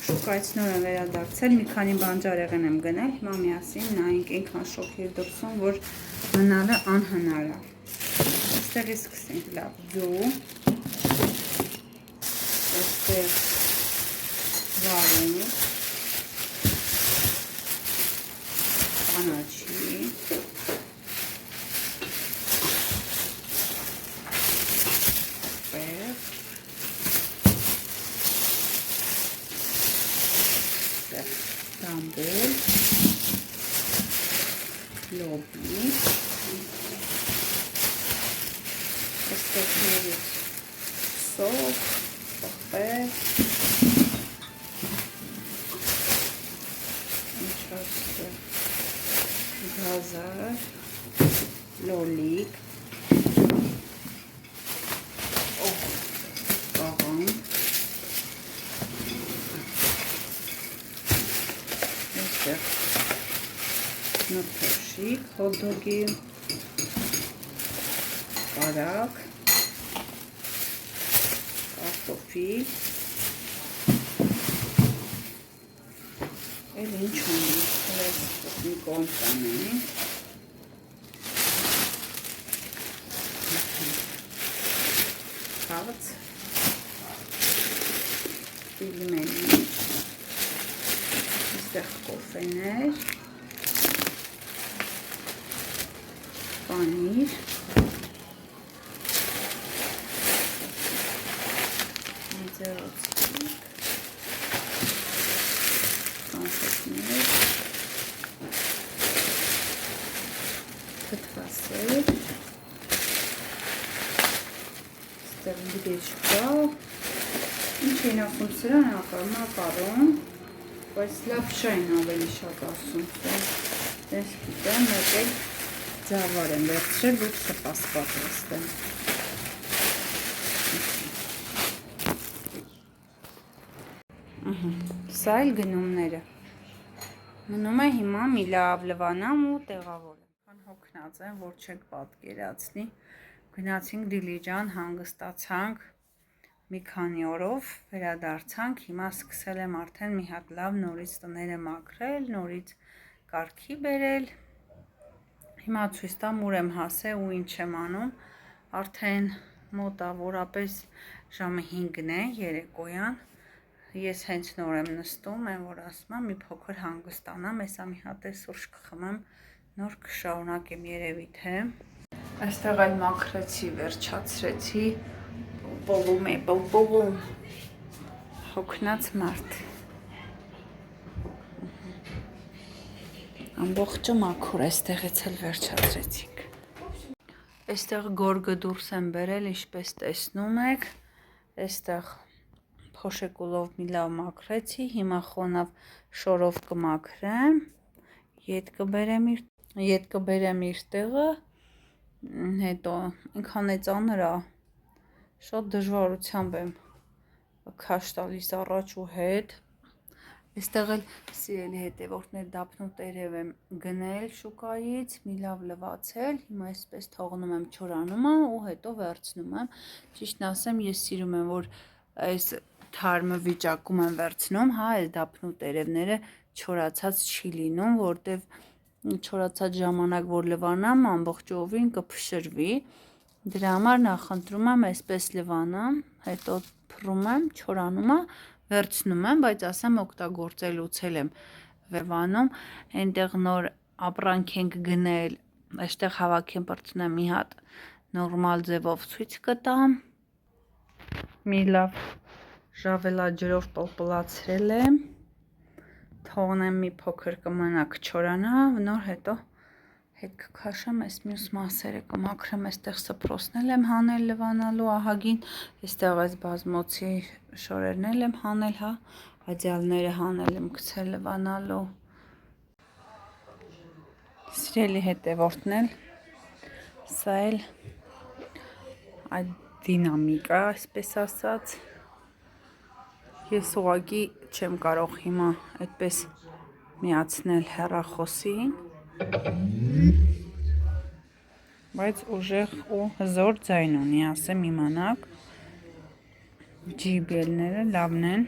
Շուկայից նոր եմ վերադարձել, մի քանի բանջարեղեն եմ գնել, հիմա միասին նայենք այնքան շոքեր դրսում, որ մնալը անհնար է։ Այստեղից սկսենք, լավ ձու, այստեղ վարունգ, կանաչի, դամբել, լոբի, այստեղ նորից սոկ, պղպեղ, ինչ այստեղ գազար, լոլիկ, կաղան, նոթոշիկ, հոդոգի, կարակ, կարտոֆիլ, էլ ինչ ունի, հրես մի կողմ կանենք, հաց, պիլմենի, այստեղ կոֆեներ, պանիր, ձեռոցիկ, կոնֆետներ, թթվասեր, այստեղ գրեչկա, ինչ են ասում սրան մակարոն, բայց լապշային ավելի շատ ասում, դες գիտեմ, եկել ձավար եմ վերցրել, որ սպաս պատրաստեմ։ Սա էլ գնումները։ Մնում է հիմա մի լավ լվանամ ու տեղավորեմ։ Հոգնած եմ, որ չեք պատկերացնի։ Գնացինք Դիլիջան, հանգստացանք մի քանի օրով, վերադարձանք, հիմա սկսել եմ արդեն մի հատ լավ նորից տները մաքրել, նորից կարգի բերել։ Հիմա ցույց տամ ուր եմ հասել ու ինչ եմ անում, արդեն մոտավորապես ժամը 5-ն է երեկոյան, ես հենց նոր եմ նստում, այն որ ասում եմ մի փոքր հանգստանամ, հեսա մի հատ է սուրճ կխմեմ, նոր կշարունակեմ երևի թե։ Այստեղ այլ մաքրեցի, վերջացրեցի, պոլպովում, հոգնած մարդ։ Ամբողջը մաքուր, այստեղից էլ վերջացրեցինք։ Այստեղ գորգը դուրս եմ բերել, ինչպես տեսնում եք, այստեղ փոշեկուլով մի լավ մաքրեցի, հիմա խոնավ շորով կմաքրեմ, ետ կբերեմ իր տեղը, հետո ինքան է ծանր է, շատ դժվարությամբ եմ քաշ տալիս առաջ ու հետ։ Այստեղ էլ սիրելի հետևորդներ դափնու տերև եմ գնել շուկայից, մի լավ լվացել, հիմա այսպես թողնում եմ չորանումը ու հետո վերցնում եմ։ Ճիշտն ասեմ, ես սիրում եմ, որ այս թարմը վիճակում եմ վերցնում, հա, այս դափնու տերևները չորացած չի լինում, որտեվ չորացած ժամանակ որ լվանամ, ամբողջովին կփշրվի։ Դրա համար նախընտրում եմ այսպես լվանամ, հետո փռում եմ, չորանում եմ, վերցնում եմ, բայց ասեմ օգտագործելուց եմ վերանում, այնտեղ նոր ապրանք ենք գնել, այստեղ հավաքեմ բրցնեմ մի հատ նորմալ ձևով ցույց կտամ, մի լավ ժավելաջրով պլպլացրել եմ, թողնեմ մի փոքր կմնա կչորանա, նոր հետո հետ կքաշեմ այս մյուս մասերը կմաքրեմ, այստեղ սփռոցնել եմ հանել լվանալու ահագին, այստեղ այս բազմոցի շորերն եմ հանել, հա, աջալները հանել եմ գցել լվանալու։ Սիրելի հետևորդներ, սա էլ այդ դինամիկա, այսպես ասած, ես ուղղակի չեմ կարող հիմա այդպես միացնել հեռախոսին, բայց ուժեղ ու հզոր ձայն ունի, ասեմ իմանաք, JBL-ները լավն են,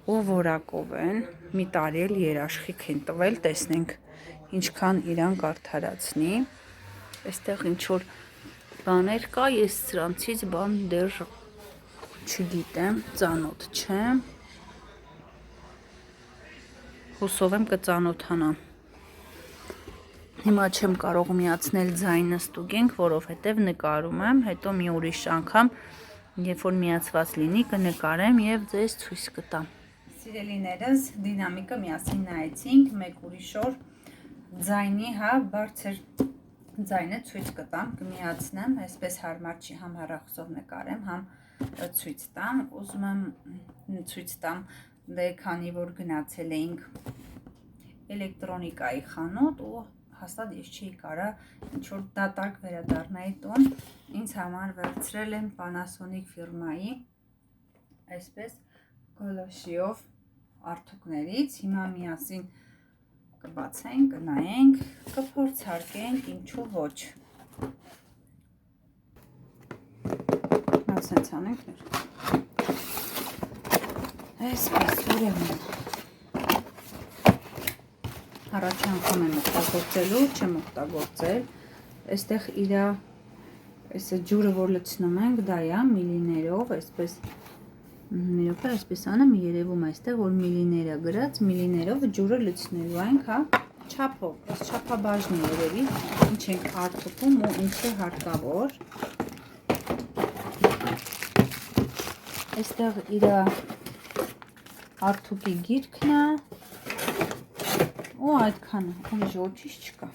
ու որակով են, մի տարի էլ երաշխիք են տվել, տեսնենք ինչքան իրանք արդարացնի, այստեղ ինչ-որ բաներ կա, ես սրանցից բան դեռ չգիտեմ, ծանոթ չեմ, հուսով եմ կծանոթանամ, հիմա չեմ կարող միացնել ձայնը ստուգենք, որովհետև նկարում եմ, հետո մի ուրիշ անգամ, երբ որ միացված լինի, կնկարեմ և ձեզ ցույց կտամ։ Սիրելիներս, դինամիկը միասին նայեցինք, մեկ ուրիշ օր ձայնի, բարձր ձայնը ցույց կտամ, կմիացնեմ, այսպես հարմար չի, համ հեռախոսով նկարեմ, համ ցույց տամ, ուզում եմ ցույց տամ, դե քանի որ գնացել էինք էլեկտրոնիկայի խանութ ու հաստատ ես չի կարա ինչ-որ դատարկ վերադառնայի տուն, ինձ համար վերցրել եմ Panasonic ֆիրմայի, այսպես գոլոշիով արթուկներից, հիմա միասին կբացենք, կնայենք, կփորձարկենք, ինչու ոչ։ Ասենց անենք նոր։ Այսպես, ուրեմն։ Առաջի անգամ եմ օգտագործելու, չեմ օգտագործել, այստեղ իրա ջուրը, որ լցնում ենք, դա է միլիներով, այսպես մի րոպե, այսպես անեմ, երևում է այստեղ, որ միլիներ է գրած, միլիներով ջուրը լցնելու ենք, չափով, այս չափաբաժնի երևի, ինչ ենք արդյունքում ու ինչ է հարկավոր։ Այստեղ իրա արդյունքի գիրքն է, ու այդքանը, ուրիշ ոչինչ չկա։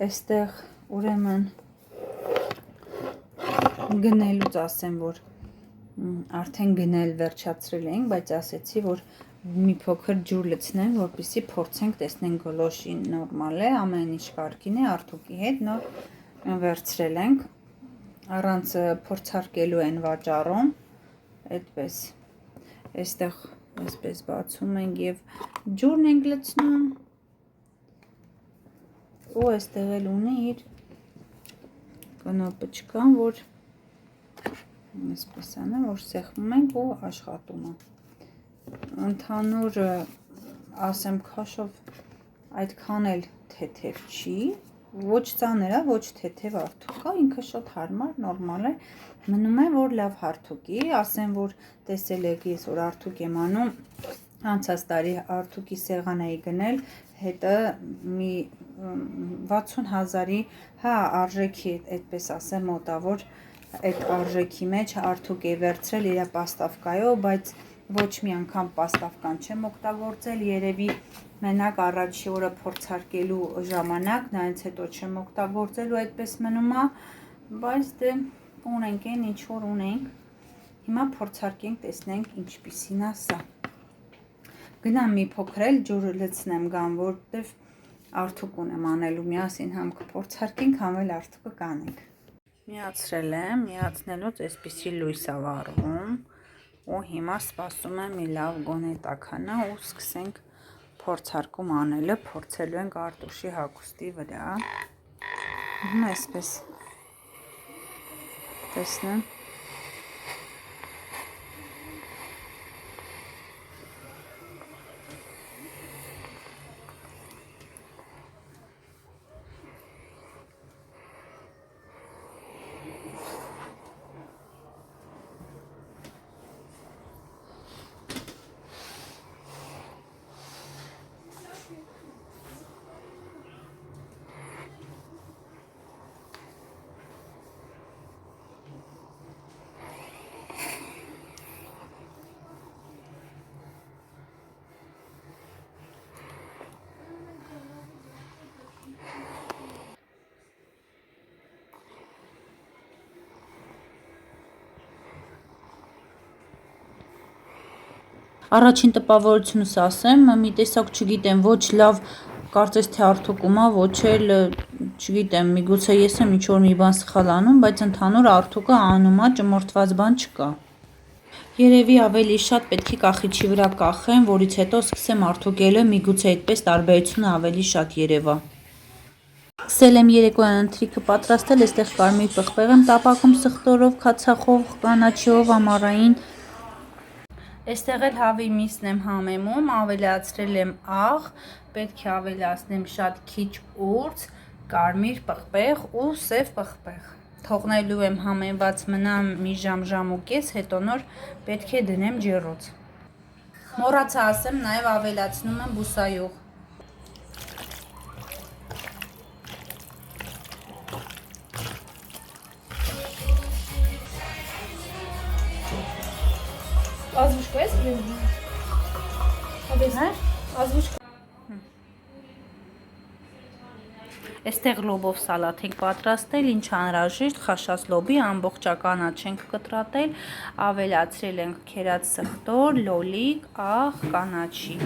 Այստեղ ուրեմն գնելուց ասեմ, որ արդեն գնել վերջացրել ենք, բայց ասեցի, որ մի փոքր ջուր լցնեմ, որպեսզի փորձենք, տեսնենք գոլոշին նորմալ է, ամեն ինչ կարգին է, արդյունքի հետ նոր վերցրել ենք, առանց փորձարկելու են վաճառում, այդպես, այստեղ այսպես բացում ենք և ջուրն ենք լցնում, ու այստեղ էլ ունի իր կնոպչկան, որ այսպես անեմ, որ սեղմում ենք ու աշխատում է։ Ընդհանուր ասեմ քաշով այդքան էլ թեթև չի, ոչ ծանր է, ոչ թեթև հարթուկ է, ինքը շատ հարմար, նորմալ է, մնում է, որ լավ հարթուկի, ասեմ, որ տեսել եք ես, որ հարթուկ եմ անում, անցած տարի հարթուկի սեղան էի գնել, հետը մի 60,000-ի արժեքի, այդպես ասեմ, մոտավոր այդ արժեքի մեջ արդյունք է վերցրել իր պաստավկայով, բայց ոչ մի անգամ պաստավկան չեմ օգտագործել, երևի մենակ առաջի օրը փորձարկելու ժամանակ, նայից հետո չեմ օգտագործելու, այդպես մնում է, բայց դե ունենք են, ինչ որ ունենք, հիմա փորձարկենք, տեսնենք ինչպիսին է սա։ Գնամ մի փոքր էլ ջուր լցնեմ գամ, որտև արդյունք ունեմ անելու միասին, համ կփորձարկենք, համ էլ արդյունքը կանենք։ Միացրել եմ, միացնելուց այսպիսի լույս է վառվում, ու հիմա սպասում եմ մի լավ գոնե տաքանա ու սկսենք փորձարկում անելը, փորձելու ենք արտուշի հագուստի վրա, այսպես տեսնեմ։ Առաջին տպավորությունս ասեմ, մի տեսակ չգիտեմ, ոչ լավ կարծես թե արդյունքում է, ոչ էլ չգիտեմ, միգուցե ես եմ ինչ-որ մի բան սխալ անում, բայց ընդհանուր արդյունքը անում է, ճմորթված բան չկա։ Երևի ավելի շատ պետք է կախիչի վրա կախեմ, որից հետո սկսեմ արդյունքելը, միգուցե այդպես տարբերությունը ավելի շատ երևա։ Սկսել եմ երեկոյան ընթրիքը պատրաստել, այստեղ կարմիր պղպեղ եմ տապակում սխտորով, քացախով, կանաչիով, ամառային։ Այստեղ էլ հավի միսն եմ համեմում, ավելացրել եմ աղ, պետք է ավելացնեմ շատ քիչ ուրց, կարմիր պղպեղ ու սև պղպեղ։ Թողնելու եմ համեմված մնա մի ժամ ու կես, հետո նոր պետք է դնեմ ջեռոց։ Մոռացա ասեմ, նաև ավելացնում եմ բուսայուղ։ Озвучка есть или нет? Озвучка. Այստեղ լոբով սալատ ենք պատրաստել, ինչ անհրաժեշտ խաշած լոբի ամբողջականա չենք կտրատել, ավելացրել ենք քերած սխտոր, լոլիկ, աղ, կանաչի։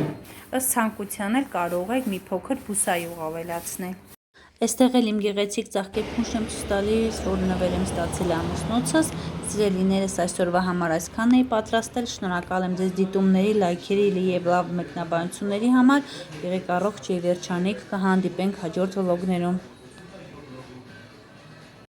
Ըստ ցանկության էլ կարող եք մի փոքր բուսայուղ ավելացնել։ Այստեղ էլ իմ գեղեցիկ ծաղկեփունջն եմ ցույց տալիս, որ նվեր եմ ստացել ամուսնոցս։ Սիրելիներս, այսօրվա համար այսքանն էի պատրաստել։ Շնորհակալ եմ ձեզ դիտումների, լայքերի եւ լավ մեկնաբանությունների համար։ Եղեք առողջ եւ երջանիկ, կհանդիպենք հաջորդ վլոգներում։